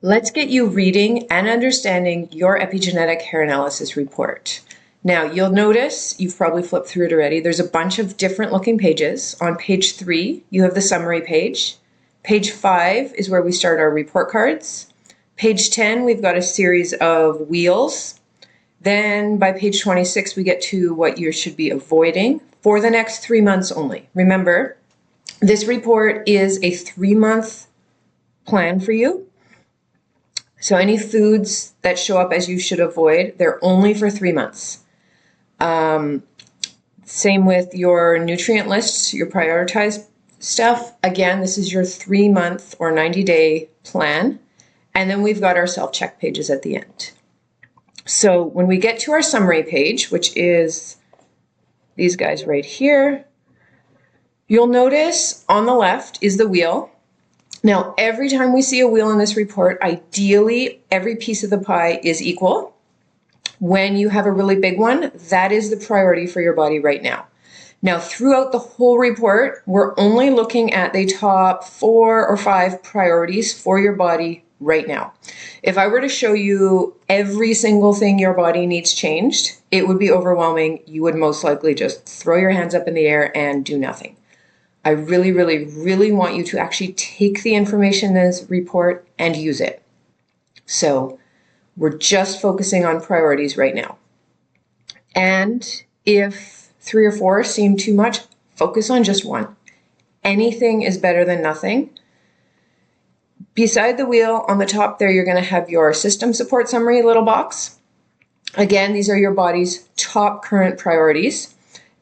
Let's get you reading and understanding your epigenetic hair analysis report. Now, you'll notice, you've probably flipped through it already, there's a bunch of different looking pages. On page 3, you have the summary page. Page 5 is where we start our report cards. Page 10, we've got a series of wheels. Then by page 26, we get to what you should be avoiding for the next 3 months only. Remember, this report is a 3-month plan for you. So any foods that show up as you should avoid, they're only for 3 months. Same with your nutrient lists, your prioritized stuff. Again, this is your 3-month or 90-day plan. And then we've got our self-check pages at the end. So when we get to our summary page, which is these guys right here, you'll notice on the left is the wheel. Now, every time we see a wheel in this report, ideally, every piece of the pie is equal. When you have a really big one, that is the priority for your body right now. Now, throughout the whole report, we're only looking at the top 4 or 5 priorities for your body right now. If I were to show you every single thing your body needs changed, it would be overwhelming. You would most likely just throw your hands up in the air and do nothing. I really, really, really want you to actually take the information in this report and use it. So we're just focusing on priorities right now. And if 3 or 4 seem too much, focus on just one. Anything is better than nothing. Beside the wheel on the top there, you're going to have your system support summary little box. Again, these are your body's top current priorities.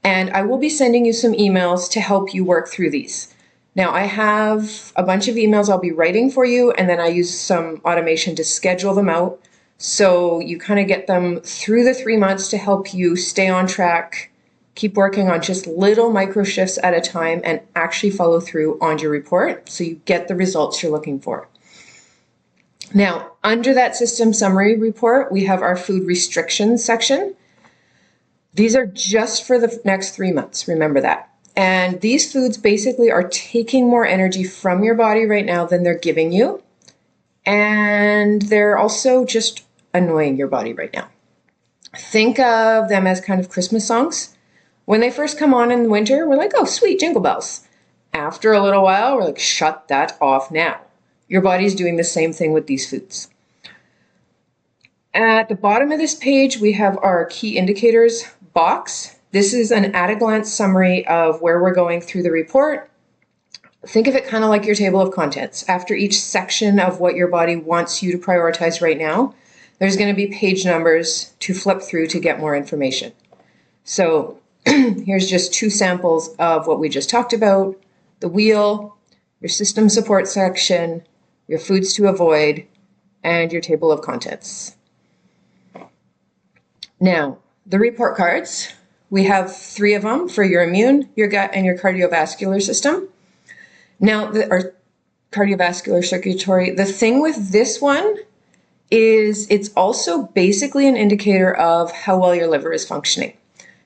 And I will be sending you some emails to help you work through these. Now, I have a bunch of emails I'll be writing for you, and then I use some automation to schedule them out. So you kind of get them through the 3 months to help you stay on track, keep working on just little micro shifts at a time, and actually follow through on your report so you get the results you're looking for. Now, under that system summary report, we have our food restrictions section. These are just for the next 3 months, remember that. And these foods basically are taking more energy from your body right now than they're giving you. And they're also just annoying your body right now. Think of them as kind of Christmas songs. When they first come on in winter, we're like, oh, sweet, jingle bells. After a little while, we're like, shut that off now. Your body's doing the same thing with these foods. At the bottom of this page, we have our key indicators box. This is an at-a-glance summary of where we're going through the report. Think of it kind of like your table of contents. After each section of what your body wants you to prioritize right now, there's going to be page numbers to flip through to get more information. So here's just 2 samples of what we just talked about: the wheel, your system support section, your foods to avoid, and your table of contents. Now, the report cards, we have 3 of them for your immune, your gut, and your cardiovascular system. Now, our cardiovascular circulatory, the thing with this one is it's also basically an indicator of how well your liver is functioning.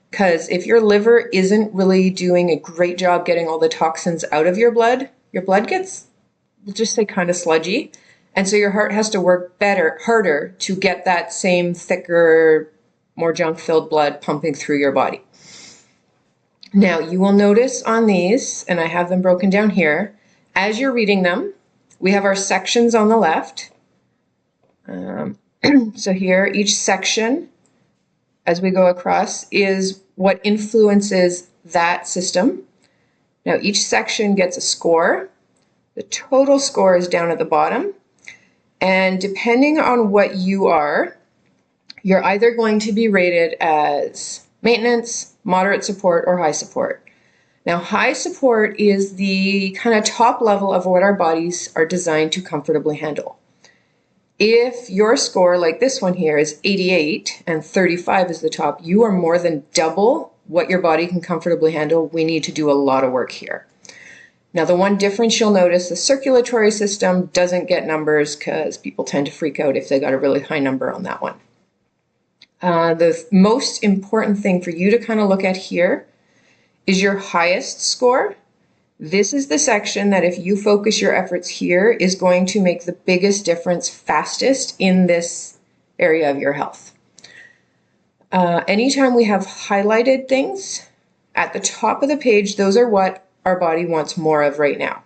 Because if your liver isn't really doing a great job getting all the toxins out of your blood gets, we'll just say, kind of sludgy. And so your heart has to work harder to get that same thicker, more junk-filled blood pumping through your body. Now, you will notice on these, and I have them broken down here, as you're reading them, we have our sections on the left. So here, each section, as we go across, is what influences that system. Now, each section gets a score. The total score is down at the bottom. And depending on what you are, you're either going to be rated as maintenance, moderate support, or high support. Now, high support is the kind of top level of what our bodies are designed to comfortably handle. If your score, like this one here, is 88 and 35 is the top, you are more than double what your body can comfortably handle. We need to do a lot of work here. Now, the one difference you'll notice, the circulatory system doesn't get numbers because people tend to freak out if they got a really high number on that one. The most important thing for you to kind of look at here is your highest score. This is the section that if you focus your efforts here is going to make the biggest difference fastest in this area of your health. Anytime we have highlighted things at the top of the page, those are what our body wants more of right now.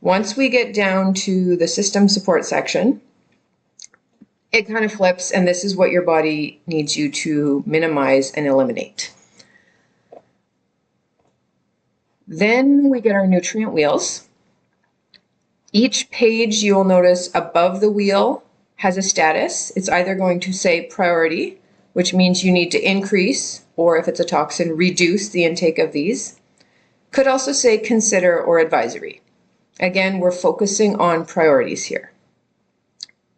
Once we get down to the system support section, it kind of flips, and this is what your body needs you to minimize and eliminate. Then we get our nutrient wheels. Each page, you will notice above the wheel has a status. It's either going to say priority, which means you need to increase, or if it's a toxin, reduce the intake of these. Could also say consider or advisory. Again, we're focusing on priorities here.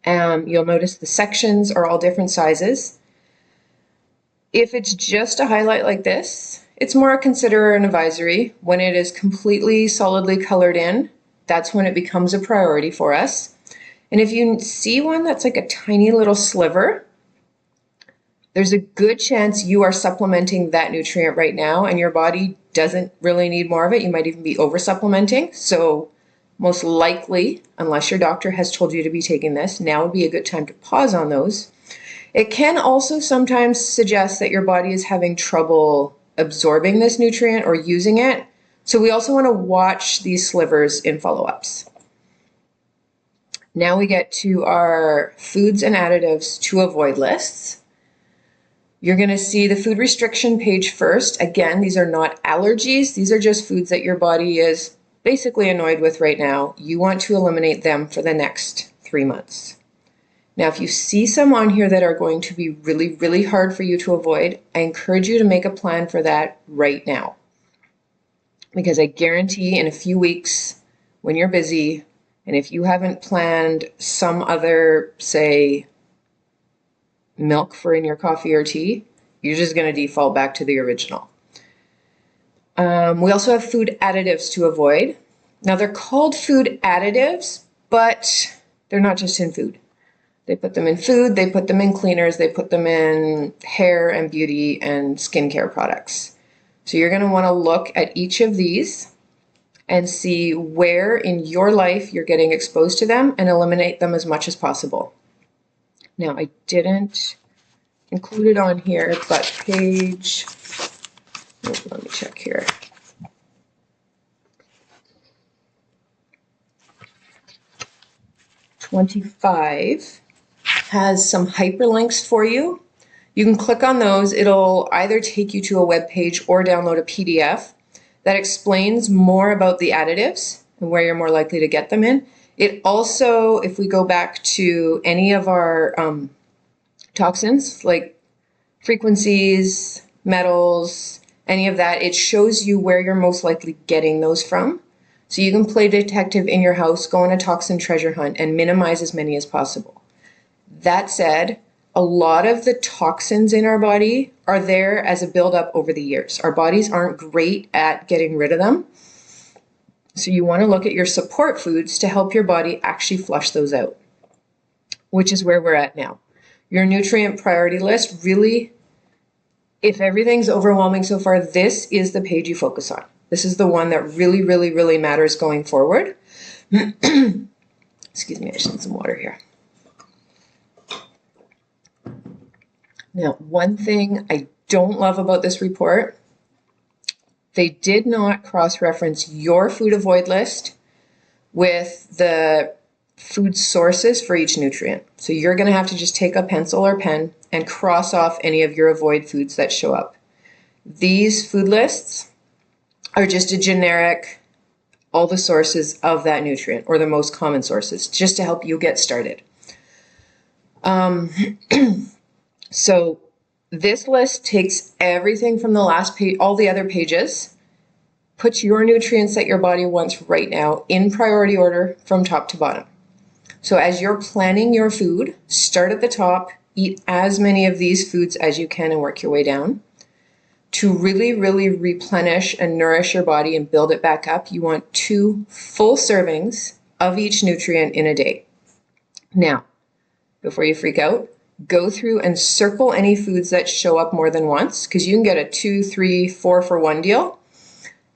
You'll notice the sections are all different sizes. If it's just a highlight like this, it's more a consider or an advisory. When it is completely solidly colored in, that's when it becomes a priority for us. And if you see one that's like a tiny little sliver, there's a good chance you are supplementing that nutrient right now and your body doesn't really need more of it. You might even be over supplementing. So most likely, unless your doctor has told you to be taking this, now would be a good time to pause on those. It can also sometimes suggest that your body is having trouble absorbing this nutrient or using it. So we also want to watch these slivers in follow-ups. Now we get to our foods and additives to avoid lists. You're going to see the food restriction page first. Again, these are not allergies. These are just foods that your body is basically annoyed with right now. You want to eliminate them for the next 3 months. Now, if you see some on here that are going to be really, really hard for you to avoid, I encourage you to make a plan for that right now. Because I guarantee in a few weeks, when you're busy, and if you haven't planned some other, say, milk for in your coffee or tea, you're just going to default back to the original. We also have food additives to avoid. Now, they're called food additives, but they're not just in food. They put them in food, they put them in cleaners, they put them in hair and beauty and skincare products. So you're going to want to look at each of these and see where in your life you're getting exposed to them and eliminate them as much as possible. Now, I didn't include it on here, but page, let me check here. '25 has some hyperlinks for you. You can click on those. It'll either take you to a web page or download a PDF that explains more about the additives and where you're more likely to get them in. It also, if we go back to any of our toxins, like frequencies, metals, any of that, it shows you where you're most likely getting those from. So you can play detective in your house, go on a toxin treasure hunt, and minimize as many as possible. That said, a lot of the toxins in our body are there as a buildup over the years. Our bodies aren't great at getting rid of them. So you want to look at your support foods to help your body actually flush those out, which is where we're at now. Your nutrient priority list, really, if everything's overwhelming so far, this is the page you focus on. This is the one that really, really, really matters going forward. Excuse me, I just need some water here. Now, one thing I don't love about this report, they did not cross-reference your food avoid list with the food sources for each nutrient. So you're going to have to just take a pencil or pen and cross off any of your avoid foods that show up. These food lists are just a generic, all the sources of that nutrient, or the most common sources, just to help you get started. So this list takes everything from the last page, all the other pages, puts your nutrients that your body wants right now in priority order from top to bottom. So as you're planning your food, start at the top, eat as many of these foods as you can and work your way down. To really, really replenish and nourish your body and build it back up, you want 2 full servings of each nutrient in a day. Now, before you freak out, go through and circle any foods that show up more than once, because you can get a 2, 3, 4 for 1 deal.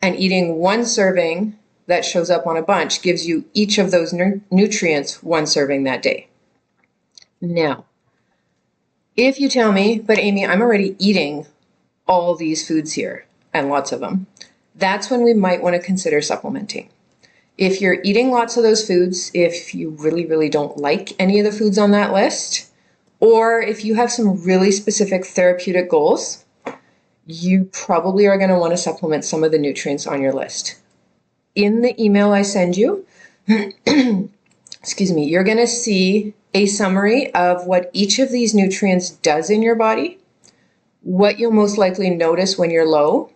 And eating one serving that shows up on a bunch gives you each of those nutrients one serving that day. Now, if you tell me, but Amy, I'm already eating all these foods here, and lots of them, that's when we might want to consider supplementing. If you're eating lots of those foods, if you really, really don't like any of the foods on that list, or if you have some really specific therapeutic goals, you probably are going to want to supplement some of the nutrients on your list. In the email I send you, excuse me, you're going to see a summary of what each of these nutrients does in your body, what you'll most likely notice when you're low,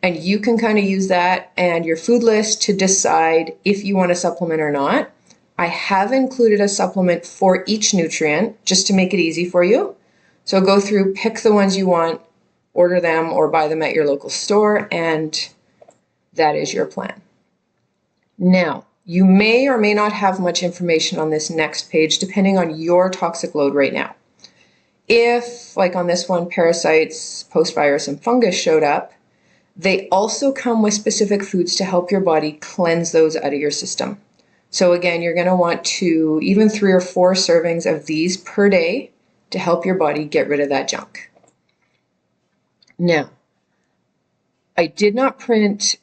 and you can kind of use that and your food list to decide if you want to supplement or not. I have included a supplement for each nutrient just to make it easy for you. So go through, pick the ones you want, order them or buy them at your local store, and that is your plan. Now, you may or may not have much information on this next page depending on your toxic load right now. If, like on this one, parasites, post-virus, and fungus showed up, they also come with specific foods to help your body cleanse those out of your system. So again, you're going to want to even 3 or 4 servings of these per day to help your body get rid of that junk. Now, I did not print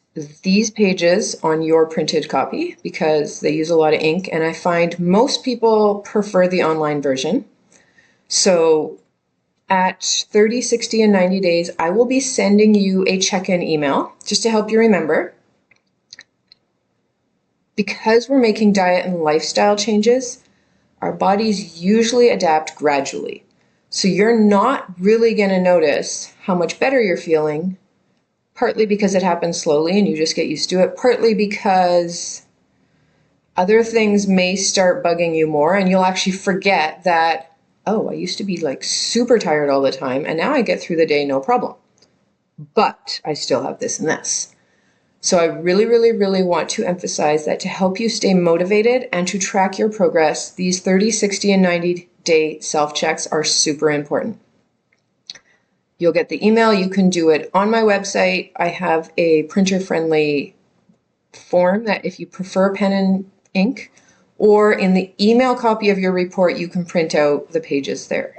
these pages on your printed copy because they use a lot of ink, and I find most people prefer the online version. So at 30, 60, and 90 days, I will be sending you a check-in email just to help you remember. Because we're making diet and lifestyle changes, our bodies usually adapt gradually. So you're not really going to notice how much better you're feeling, partly because it happens slowly and you just get used to it, partly because other things may start bugging you more and you'll actually forget that, oh, I used to be like super tired all the time and now I get through the day no problem. But I still have this and this. So I really, really, really want to emphasize that to help you stay motivated and to track your progress, these 30, 60, and 90-day self-checks are super important. You'll get the email. You can do it on my website. I have a printer-friendly form that if you prefer pen and ink, or in the email copy of your report, you can print out the pages there.